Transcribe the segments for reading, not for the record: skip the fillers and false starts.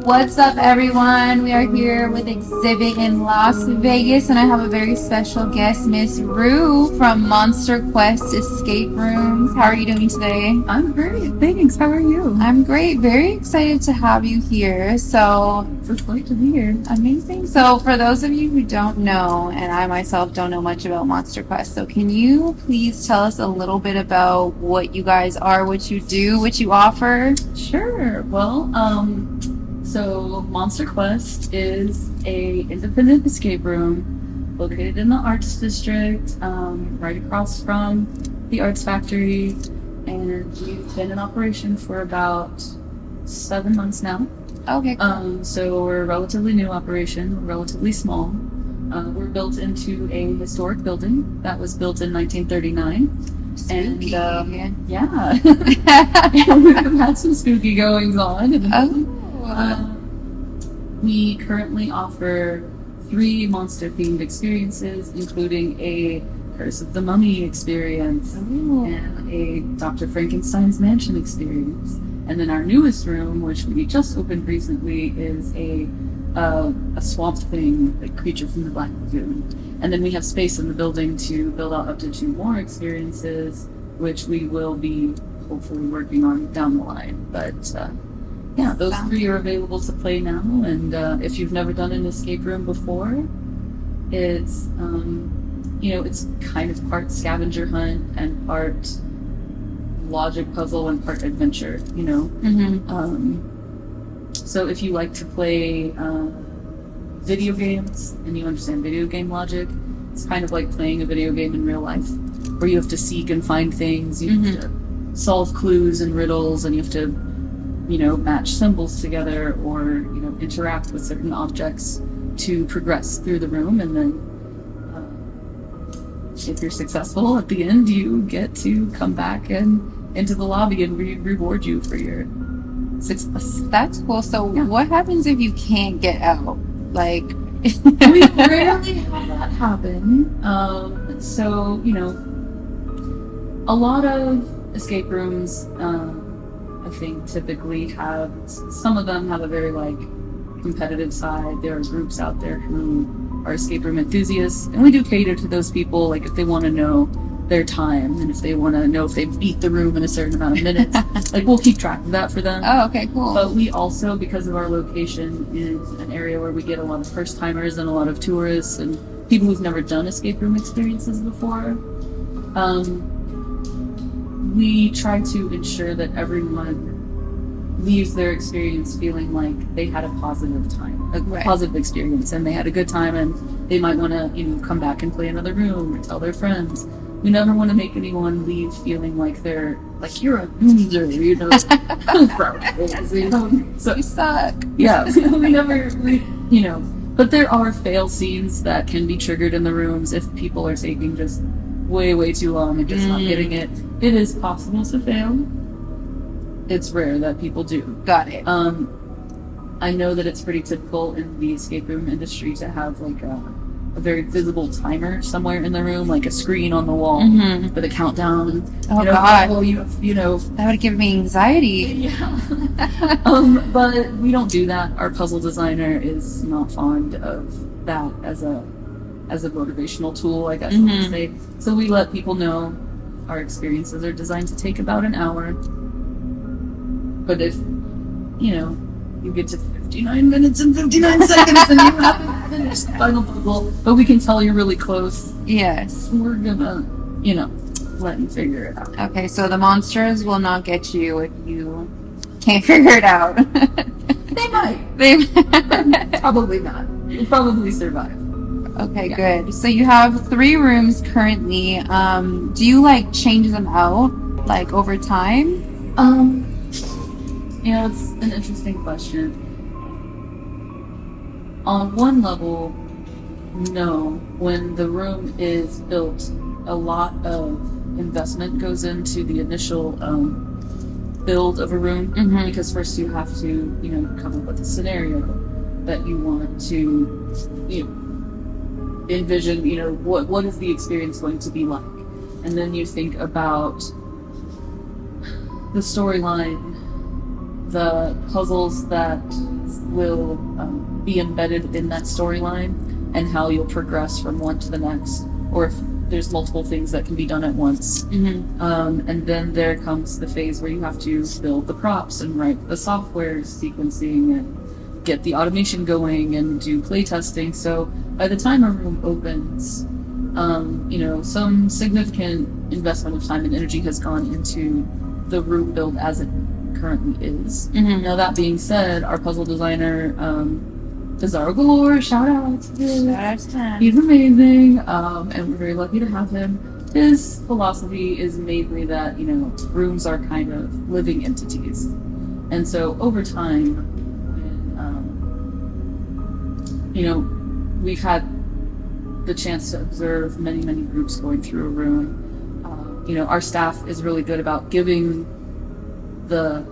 What's up, everyone? We are here with Exhibit in Las Vegas, and I have a very special guest, Miss Rue from Monster Quest Escape Rooms. How are you doing today? I'm great, thanks. How are you? I'm great. Very excited to have you here. So It's great to be here. amazing. So for those of you who don't know, and I myself don't know much about Monster Quest, so can you please tell us a little bit about what you guys are, what you do, what you offer? Sure. Well, so Monster Quest is a independent escape room located in the Arts District, right across from the Arts Factory, and we've been in operation for about 7 months now. Okay, cool. So we're a relatively new operation, we're relatively small. We're built into a historic building that was built in 1939. Spooky. And yeah, we've had some spooky goings on. We currently offer 3 monster-themed experiences, including a Curse of the Mummy experience and a Dr. Frankenstein's Mansion experience. And then our newest room, which we just opened recently, is a Swamp Thing, a creature from the Black Lagoon. And then we have space in the building to build out up to 2 more experiences, which we will be hopefully working on down the line. But yeah, those 3 are available to play now. And if you've never done an escape room before, it's it's kind of part scavenger hunt and part logic puzzle and part adventure. So if you like to play video games and you understand video game logic, it's kind of like playing a video game in real life, where you have to seek and find things, you have to solve clues and riddles, and you have to, match symbols together or, interact with certain objects to progress through the room. And then if you're successful at the end, you get to come back and into the lobby and reward you for your success. That's cool. So what happens if you can't get out? Like, we rarely have that happen. So, a lot of escape rooms, I think typically have, some of them have a very competitive side. There are groups out there who are escape room enthusiasts, and we do cater to those people, if they want to know their time and if they want to know if they beat the room in a certain amount of minutes. We'll keep track of that for them. Oh, okay, cool. But we also, because of our location, is an area where we get a lot of first timers and a lot of tourists and people who've never done escape room experiences before. We try to ensure that everyone leaves their experience feeling like they had a positive time, a positive experience, and they had a good time, and they might want to, come back and play another room or tell their friends. We never want to make anyone leave feeling like they're you're a loser, So you suck. Yeah, we never, but there are fail scenes that can be triggered in the rooms if people are taking just way too long and just not getting it. It is possible to fail. It's rare that people do. Got it. I know that it's pretty typical in the escape room industry to have a very visible timer somewhere in the room, like a screen on the wall with a countdown. Oh God! That would give me anxiety. Yeah. But we don't do that. Our puzzle designer is not fond of that as a motivational tool, I guess I would say. So we let people know our experiences are designed to take about an hour. But if you get to 59 minutes and 59 seconds and you haven't finished the final puzzle, but we can tell you're really close. Yes. We're gonna, let you figure it out. Okay, so the monsters will not get you if you can't figure it out. They might. Probably not. You'll probably survive. Okay, good. So you have 3 rooms currently. Do you change them out over time? It's an interesting question. On one level, no. When the room is built, a lot of investment goes into the initial build of a room, because first you have to, come up with a scenario that you want to, envision, what is the experience going to be like, and then you think about the storyline, the puzzles that will be embedded in that storyline and how you'll progress from one to the next, or if there's multiple things that can be done at once. And then there comes the phase where you have to build the props and write the software sequencing and get the automation going and do playtesting. So by the time a room opens, some significant investment of time and energy has gone into the room build as it currently is. Now that being said, our puzzle designer, Bizarro Galore, shout out to him. He's amazing, and we're very lucky to have him. His philosophy is mainly that, rooms are kind of living entities. And so over time, when, we've had the chance to observe many, many groups going through a room, our staff is really good about giving the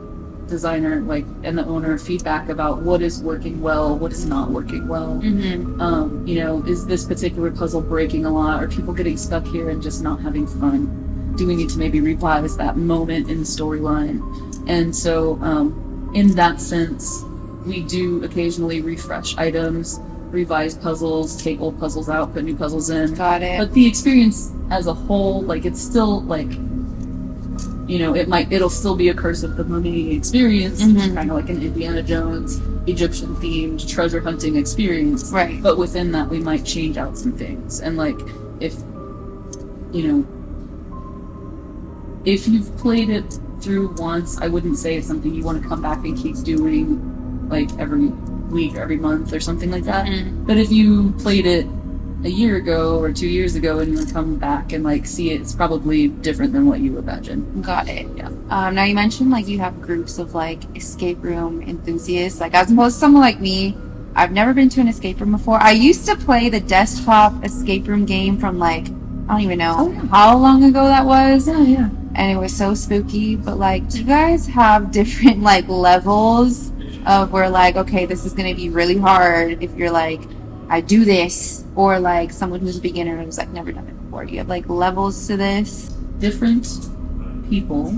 designer and the owner feedback about what is working well, what is not working well. Is this particular puzzle breaking a lot? Are people getting stuck here and just not having fun? Do we need to maybe revise that moment in the storyline? And so in that sense, we do occasionally refresh items, revise puzzles, take old puzzles out, put new puzzles in. Got it. But the experience as a whole, it's still it'll still be a Curse of the Mummy experience. It's kind of like an Indiana Jones, Egyptian themed treasure hunting experience. Right. But within that, we might change out some things. And if you've played it through once, I wouldn't say it's something you want to come back and keep doing every week or every month or something like that. But if you played it a year ago or 2 years ago and you come back and see it, it's probably different than what you imagine. Got it. Yeah. Now you mentioned you have groups of escape room enthusiasts. As opposed to someone like me, I've never been to an escape room before. I used to play the desktop escape room game from I don't even know how long ago that was. Yeah. And it was so spooky. But do you guys have different levels of where okay, this is gonna be really hard if you're I do this, or someone who's a beginner who's never done it before? Do you have levels to this? Different people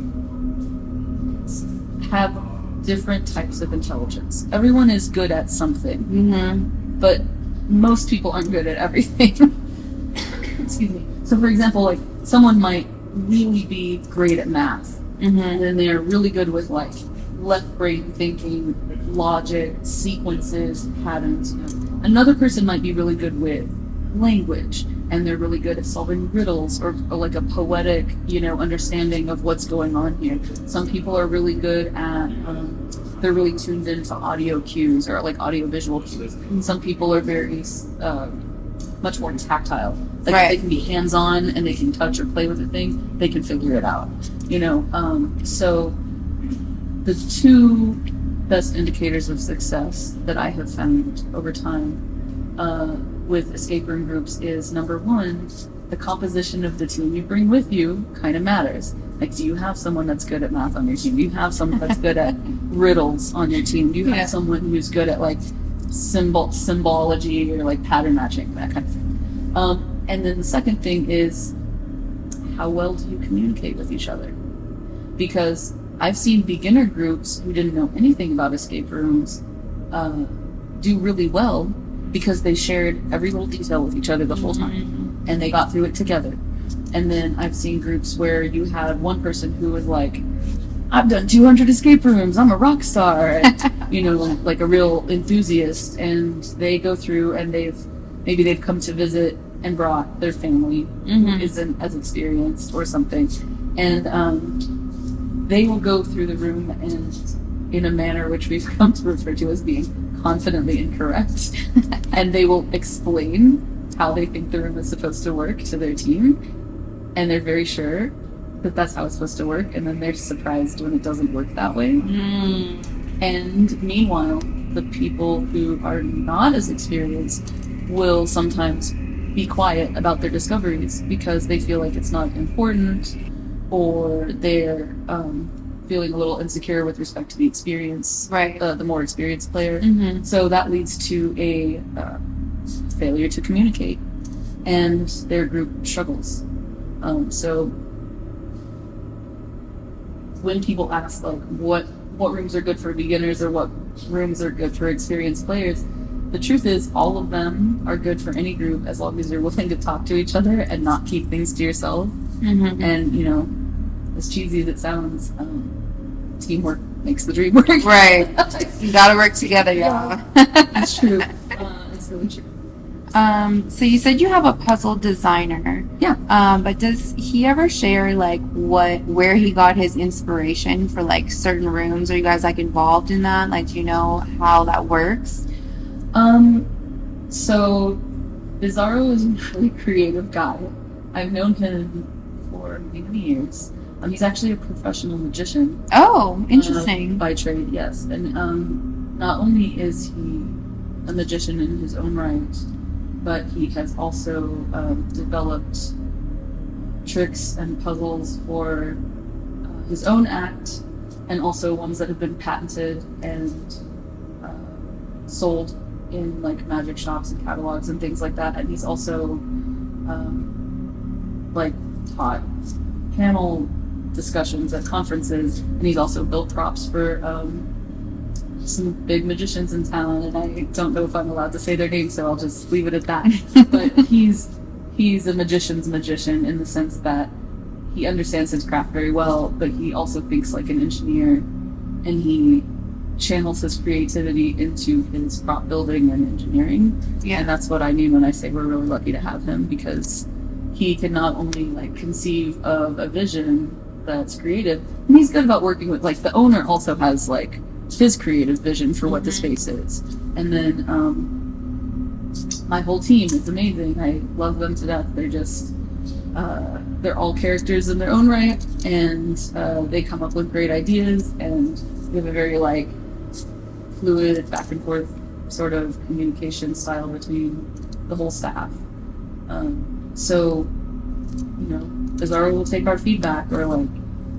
have different types of intelligence. Everyone is good at something, but most people aren't good at everything. Excuse me. So for example, someone might really be great at math, and then they're really good with left brain thinking, logic, sequences, patterns. Another person might be really good with language, and they're really good at solving riddles or a poetic, understanding of what's going on here. Some people are really good at, they're really tuned into audio cues or audio visual cues. Some people are very, much more tactile. If they can be hands-on and they can touch or play with a thing, they can figure it out. So the two best indicators of success that I have found over time with escape room groups is, number one, the composition of the team you bring with you kind of matters. Do you have someone that's good at math on your team? Do you have someone that's good at riddles on your team? Do you have someone who's good at symbology or pattern matching, that kind of thing? And then the second thing is, how well do you communicate with each other? Because I've seen beginner groups who didn't know anything about escape rooms do really well because they shared every little detail with each other the whole time, and they got through it together. And then I've seen groups where you had one person who was I've done 200 escape rooms, I'm a rock star, and, a real enthusiast, and they go through and they've come to visit and brought their family who isn't as experienced or something, and they will go through the room and in a manner which we've come to refer to as being confidently incorrect, and they will explain how they think the room is supposed to work to their team, and they're very sure that that's how it's supposed to work, and then they're surprised when it doesn't work that way. And meanwhile, the people who are not as experienced will sometimes be quiet about their discoveries because they feel like it's not important, or they're feeling a little insecure with respect to the experience, the more experienced player. So that leads to a failure to communicate, and their group struggles. So when people ask what what rooms are good for beginners or what rooms are good for experienced players. The truth is, all of them are good for any group as long as you're willing to talk to each other and not keep things to yourself. Mm-hmm. And, you know, as cheesy as it sounds, teamwork makes the dream work. Right. You gotta work together, y'all. It's true. It's really true. So you said you have a puzzle designer. Yeah. But does he ever share like where he got his inspiration for like certain rooms? Are you guys like involved in that? Like, do you know how that works? So Bizarro is a really creative guy. I've known him for many years. He's actually a professional magician. Oh, interesting. By trade, yes. And not only is he a magician in his own right, but he has also developed tricks and puzzles for his own act, and also ones that have been patented and sold in like magic shops and catalogs and things like that. And he's also like taught panel discussions at conferences, and he's also built props for some big magicians in town, and I don't know if I'm allowed to say their names, so I'll just leave it at that. But he's a magician's magician in the sense that he understands his craft very well, but he also thinks like an engineer, and he channels his creativity into his prop building and engineering. Yeah. And that's what I mean when I say we're really lucky to have him, because he can not only like conceive of a vision that's creative, and he's good about working with, like, the owner also has like his creative vision for what the space is. And then my whole team is amazing. I love them to death. They're just they're all characters in their own right, and they come up with great ideas, and we have a very like fluid back and forth sort of communication style between the whole staff. So, you know, Bizarro will take our feedback, or like,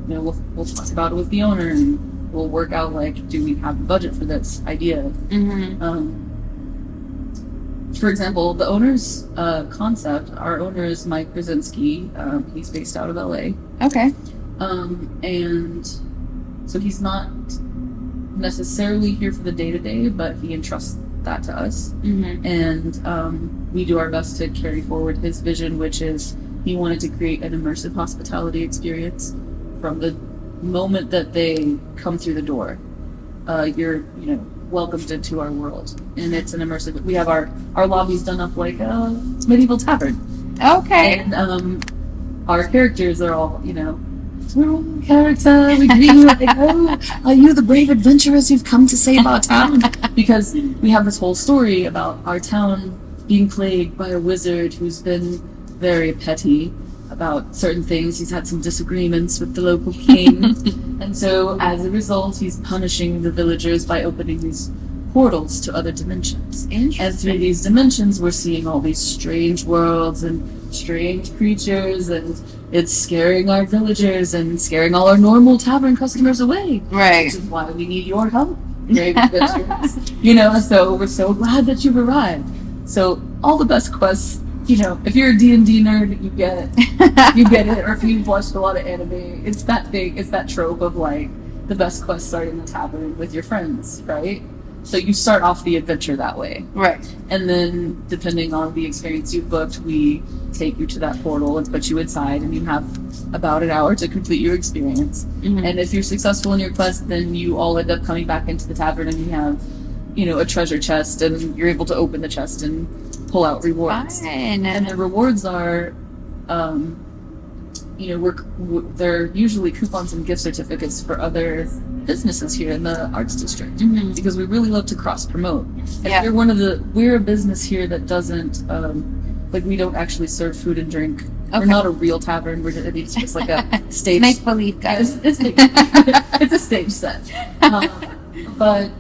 you know, we'll talk about it with the owner, and we'll work out like, do we have the budget for this idea? For example, the owner's concept, our owner is Mike Brzezinski. He's based out of LA. Okay. And so he's not necessarily here for the day-to-day, but he entrusts that to us. And we do our best to carry forward his vision, which is he wanted to create an immersive hospitality experience from the moment that they come through the door. You're, you know, welcomed into our world, and it's an immersive. We have our lobbies done up like a medieval tavern. Okay. And our characters are all, you know, we're all character. We greet you like, oh, are you the brave adventurers who've come to save our town? Because we have this whole story about our town being plagued by a wizard who's been very petty about certain things. He's had some disagreements with the local king. And so as a result, he's punishing the villagers by opening these portals to other dimensions. And through these dimensions, we're seeing all these strange worlds and strange creatures, and it's scaring our villagers and scaring all our normal tavern customers away. Right. Which is why we need your help, brave adventurers. You know, so we're so glad that you've arrived. So all the best quests, you know, if you're a D&D nerd, you get it. You get it. Or if you've watched a lot of anime, it's that thing, it's that trope of like the best quests start in the tavern with your friends, right? So you start off the adventure that way. Right. And then depending on the experience you've booked, we take you to that portal and put you inside, and you have about an hour to complete your experience. And if you're successful in your quest, then you all end up coming back into the tavern, and you have, you know, a treasure chest, and you're able to open the chest and pull out rewards. Fun. And the rewards are, you know, they're usually coupons and gift certificates for other businesses here in the arts district, because we really love to cross promote. And we're a business here that doesn't, like, we don't actually serve food and drink. We're not a real tavern. It's just like a stage. Make believe, guys. It's a stage set. But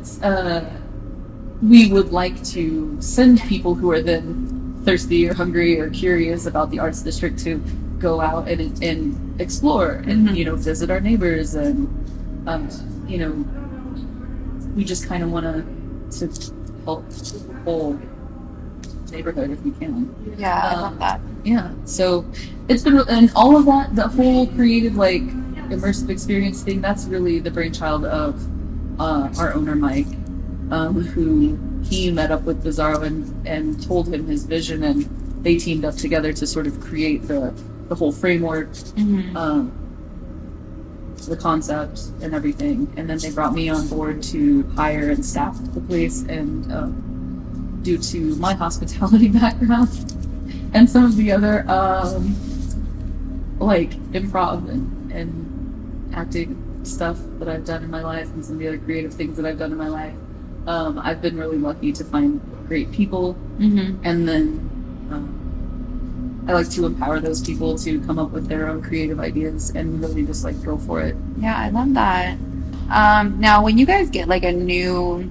we would like to send people who are then thirsty or hungry or curious about the arts district to go out and explore and, you know, visit our neighbors, and you know, we just kind of want to help the whole neighborhood if we can. Yeah, I love that. Yeah, so it's been, and all of that, the whole creative, like, immersive experience thing, that's really the brainchild of our owner Mike, who he met up with Bizarro and told him his vision, and they teamed up together to sort of create the whole framework, the concept and everything. And then they brought me on board to hire and staff the place, and due to my hospitality background and some of the other like improv and acting stuff that I've done in my life, and some of the other creative things that I've done in my life, I've been really lucky to find great people, and then I like to empower those people to come up with their own creative ideas and really just like go for it. Yeah, I love that. Now, when you guys get like a new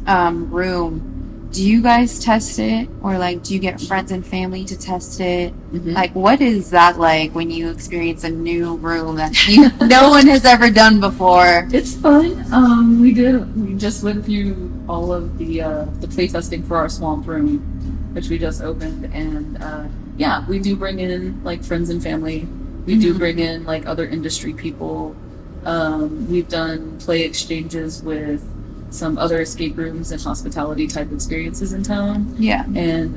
room, do you guys test it, or like do you get friends and family to test it? Like, what is that like when you experience a new room that no one has ever done before? It's fun. We just went through all of the play testing for our swamp room, which we just opened, and yeah, we do bring in like friends and family. We do bring in like other industry people. We've done play exchanges with some other escape rooms and hospitality type experiences in town. Yeah. And,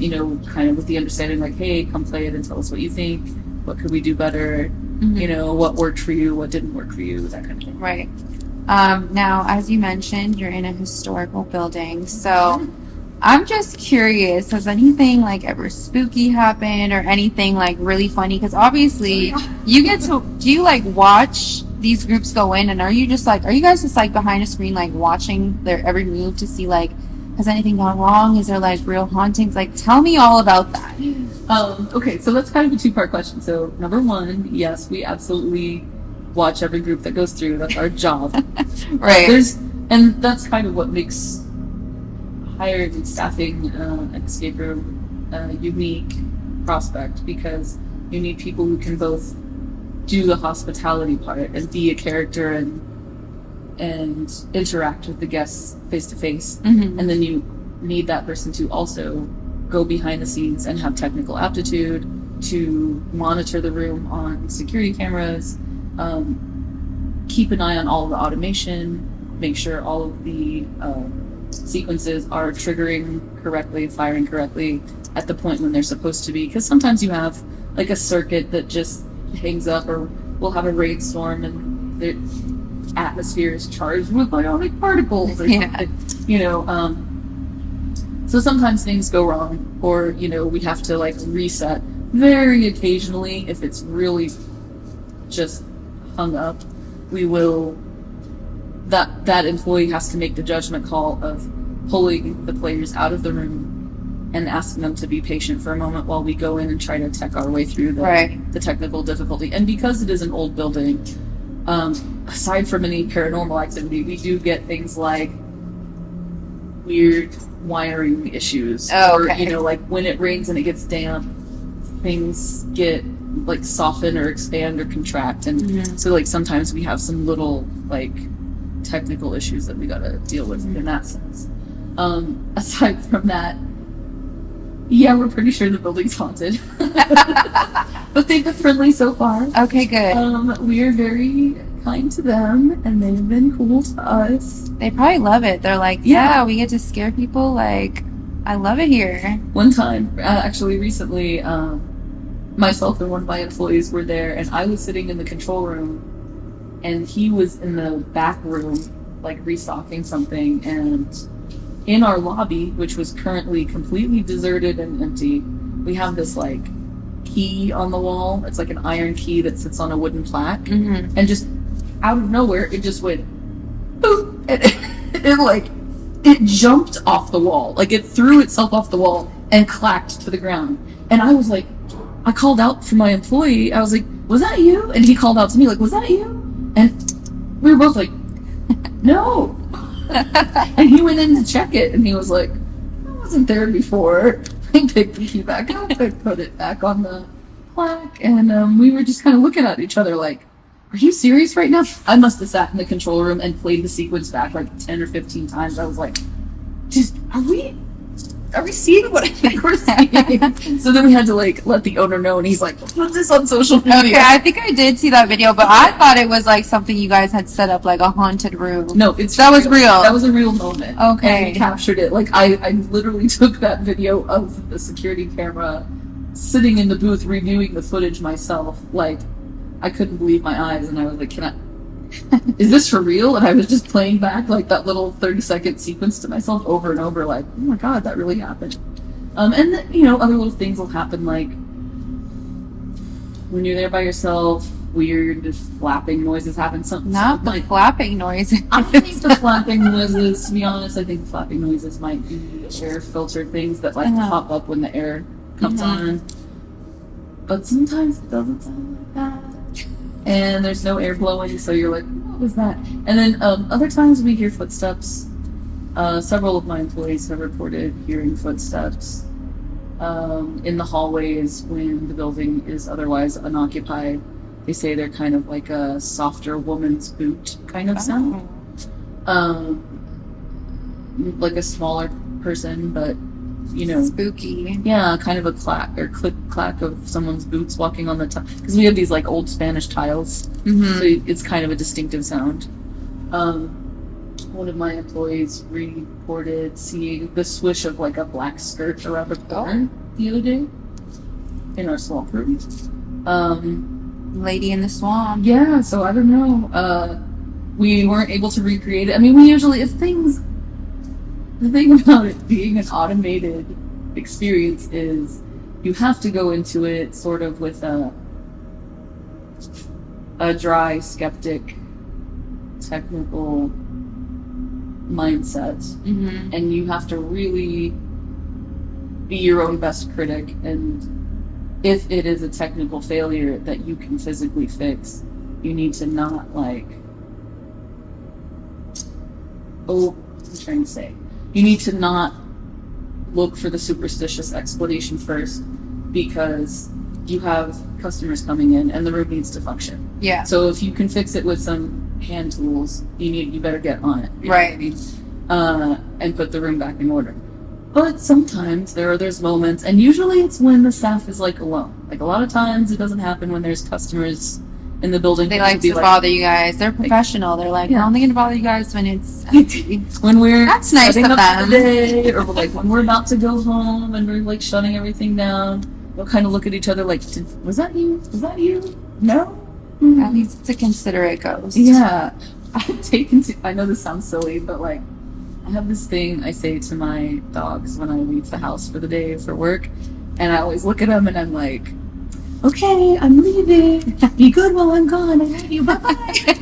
you know, kind of with the understanding like, hey, come play it and tell us what you think. What could we do better? You know, what worked for you? What didn't work for you? That kind of thing. Right. Now, as you mentioned, you're in a historical building. So I'm just curious, has anything like ever spooky happened or anything like really funny? Because obviously you get to, do you like watch these groups go in, and are you guys just like behind a screen like watching their every move to see like, has anything gone wrong? Is there like real hauntings? Like, tell me all about that. Okay, so that's kind of a two-part question. So number one, yes, we absolutely watch every group that goes through. That's our job. Right. And that's kind of what makes hired and staffing an escape room a unique prospect, because you need people who can both do the hospitality part and be a character and interact with the guests face to face, and then you need that person to also go behind the scenes and have technical aptitude to monitor the room on security cameras, keep an eye on all of the automation, make sure all of the sequences are triggering correctly, firing correctly at the point when they're supposed to be, because sometimes you have like a circuit that just hangs up, or we'll have a rainstorm and the atmosphere is charged with ionic particles or something, you know. So sometimes things go wrong, or you know, we have to like reset very occasionally. If it's really just hung up, we will, that employee has to make the judgment call of pulling the players out of the room and asking them to be patient for a moment while we go in and try to tech our way through the technical difficulty. And because it is an old building, aside from any paranormal activity, we do get things like weird wiring issues. Or, you know, like when it rains and it gets damp, things get like soften or expand or contract. And so like sometimes we have some little like technical issues that we gotta deal with in that sense. Aside from that, yeah, we're pretty sure the building's haunted. But they've been friendly so far. Okay, good. We are very kind to them, and they've been cool to us. They probably love it. They're like, yeah, we get to scare people. Like, I love it here. One time, actually recently, myself and one of my employees were there, and I was sitting in the control room, and he was in the back room, like restocking something, and in our lobby, which was currently completely deserted and empty, we have this like key on the wall. It's like an iron key that sits on a wooden plaque, and just out of nowhere, it just went boop, and it jumped off the wall, like it threw itself off the wall and clacked to the ground. And I was like, I called out for my employee. I was like, "Was that you?" And he called out to me like, "Was that you?" And we were both like, "No." And he went in to check it, and he was like, "I wasn't there before." I picked the key back up and put it back on the plaque, and we were just kind of looking at each other like, "Are you serious right now?" I must have sat in the control room and played the sequence back like 10 or 15 times. I was like, "Just, are we are we seeing what I think we're seeing? So then we had to like let the owner know, and he's like, put this on social media. Okay, I think I did see that video, but I thought it was like something you guys had set up, like a haunted room. No, that was real. That was a real moment. Okay. And we captured it. Like I literally took that video of the security camera sitting in the booth reviewing the footage myself. Like I couldn't believe my eyes, and I was like, is this for real? And I was just playing back like that little 30-second sequence to myself over and over, like, oh my god, that really happened. And then, you know, other little things will happen, like when you're there by yourself, weird flapping noises happen. Not the like flapping noises. I think the flapping noises, to be honest, I think the flapping noises might be air filter things that like pop up when the air comes on. But sometimes it doesn't sound like that. And there's no air blowing, so you're like, what was that? And then other times we hear footsteps. Several of my employees have reported hearing footsteps in the hallways when the building is otherwise unoccupied. They say they're kind of like a softer woman's boot kind of sound. Like a smaller person, but you know, spooky. Yeah, kind of a clack or click clack of someone's boots walking on the tile, because we have these like old Spanish tiles, so it's kind of a distinctive sound. One of my employees reported seeing the swish of like a black skirt around a corner the other day in our swamp room. Lady in the swamp. Yeah, so I don't know. We weren't able to recreate it. I mean, we usually, the thing about it being an automated experience is you have to go into it sort of with a dry, skeptic, technical mindset. And you have to really be your own best critic. And if it is a technical failure that you can physically fix, you need to not you need to not look for the superstitious explanation first, because you have customers coming in and the room needs to function. Yeah. So if you can fix it with some hand tools, you better get on it. Right. And put the room back in order. But sometimes there's moments, and usually it's when the staff is like alone. Like a lot of times it doesn't happen when there's customers in the building. They like to bother you guys. They're professional. They're like, we're only going to bother you guys when it's empty. When we're that's nice of them. The day, or like when we're about to go home and we're like shutting everything down, we'll kind of look at each other like, was that you? Was that you? No? At least it's a considerate ghost. Yeah. I know this sounds silly, but like, I have this thing I say to my dogs when I leave the house for the day for work, and I always look at them and I'm like, okay, I'm leaving. Be good while I'm gone. I love you. Bye-bye.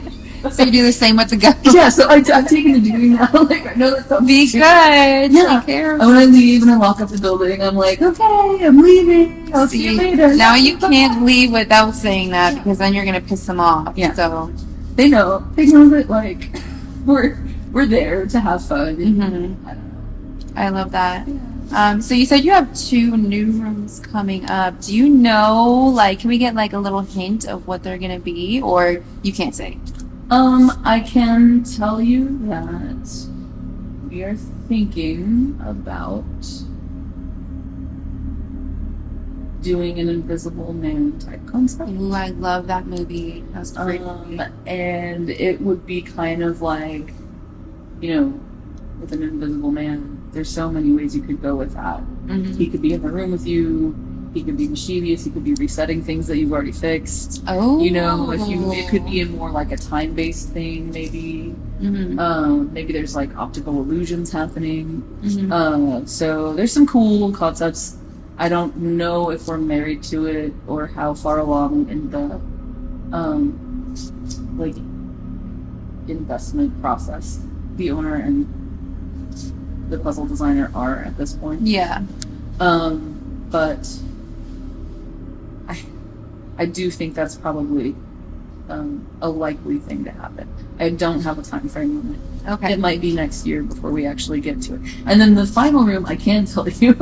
So you do the same with the ghost? Yeah, so I've taken to doing that. Like, I know that sounds Be stupid. good. Yeah. Take care. And when I leave and I lock up the building, I'm like, okay, I'm leaving. I'll see you later. Now you can't leave without saying that, because then you're going to piss them off. Yeah. So they know that like we're there to have fun. I love that. So you said you have 2 new rooms coming up. Do you know, like, can we get like a little hint of what they're going to be, or you can't say? I can tell you that we are thinking about doing an Invisible Man type concept. Ooh, I love that movie. That was great. And it would be kind of like, you know, with an Invisible Man, there's so many ways you could go with that. He could be in the room with you. He could be mischievous. He could be resetting things that you've already fixed. Oh, you know, it could be in more like a time-based thing, maybe. Maybe there's like optical illusions happening. So there's some cool concepts. I don't know if we're married to it or how far along in the like investment process the owner and the puzzle designer are at this point. Yeah. But I do think that's probably a likely thing to happen. I don't have a time frame on it. Okay. It might be next year before we actually get to it. And then the final room, I can tell you,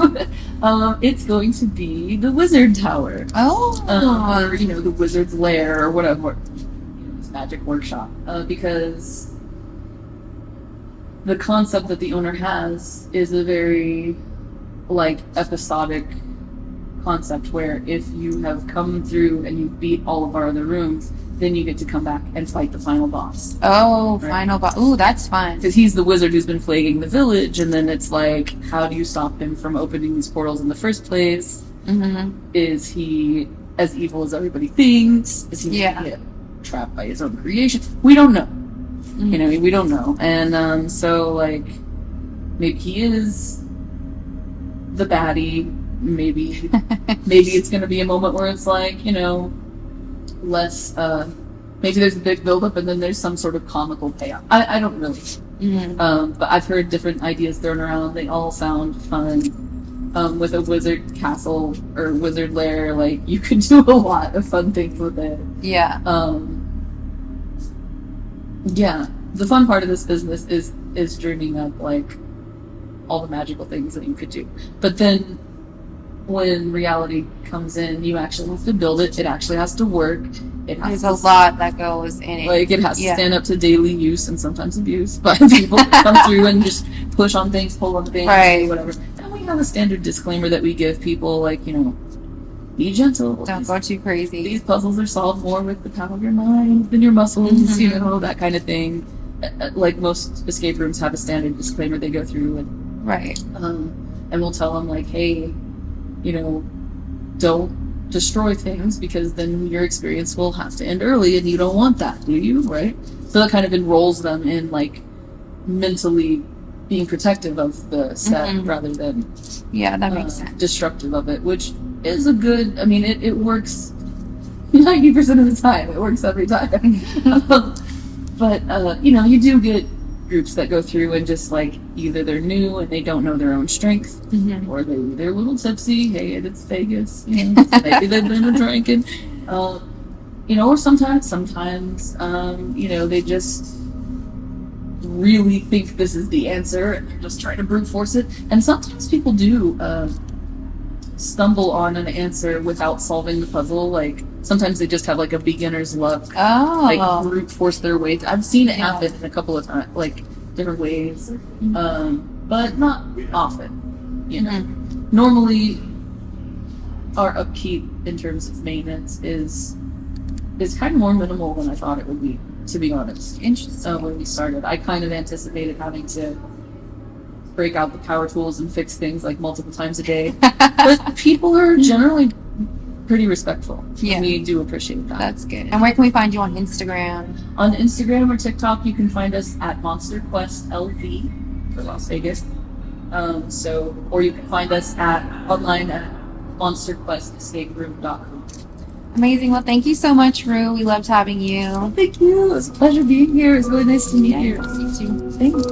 it's going to be the Wizard Tower. Oh. Or, you know, the Wizard's Lair or whatever. His magic workshop. Because the concept that the owner has is a very like episodic concept where if you have come through and you beat all of our other rooms, then you get to come back and fight the final boss. Oh, right? final boss. Ooh, that's fun. Because he's the wizard who's been plaguing the village, and then it's like, how do you stop him from opening these portals in the first place? Mm-hmm. Is he as evil as everybody thinks? Is he Yeah. gonna get trapped by his own creation? We don't know. Mm-hmm. You know, we don't know. And so, like, maybe he is the baddie. Maybe it's going to be a moment where it's like, you know, less, maybe there's a big buildup and then there's some sort of comical payoff. I don't really. Mm-hmm. But I've heard different ideas thrown around. They all sound fun. With a wizard castle or wizard lair, like, you could do a lot of fun things with it. Yeah. Yeah. The fun part of this business is dreaming up, like, all the magical things that you could do. But then when reality comes in, you actually have to build it. It actually has to work. It has There's a lot that goes in it. Like, it has to Yeah. stand up to daily use and sometimes abuse by people who come through and just push on things, pull on things, Right. whatever. And we have a standard disclaimer that we give people, like, you know, be gentle. Don't go too crazy. These puzzles are solved more with the power of your mind than your muscles, Mhm. you know, that kind of thing. Like, most escape rooms have a standard disclaimer they go through, Right. and we'll tell them, like, hey, you know, don't destroy things because then your experience will have to end early and you don't want that, do you? Right? So that kind of enrolls them in, like, mentally being protective of the set Mhm. rather than Yeah, that makes sense. destructive of it, which is a good, I mean, it works 90% of the time. It works every time. But, you know, you do get groups that go through and just, like, either they're new and they don't know their own strength, Mhm. or they're a little tipsy. Hey, it's Vegas. You know, maybe they've been drinking. You know, or sometimes, you know, they just really think this is the answer and they're just trying to brute force it. And sometimes people do stumble on an answer without solving the puzzle. Like, sometimes they just have, like, a beginner's luck. Oh. Like, brute force their way. I've seen it Yeah. happen in a couple of times, like, different ways, but not often. You know, Mhm. normally our upkeep in terms of maintenance is kind of more minimal than I thought it would be, to be honest. Interesting. When we started, I kind of anticipated having to break out the power tools and fix things, like, multiple times a day. But people are generally pretty respectful. Yeah. We do appreciate that. That's good. And where can we find you on Instagram? On Instagram or TikTok, you can find us at Monster Quest LV for Las Vegas. Or you can find us online at monsterquestescaperoom.com. Amazing. Well, thank you so much, Rue. We loved having you. Thank you. It was a pleasure being here. It was really nice to meet you. You too. Thanks.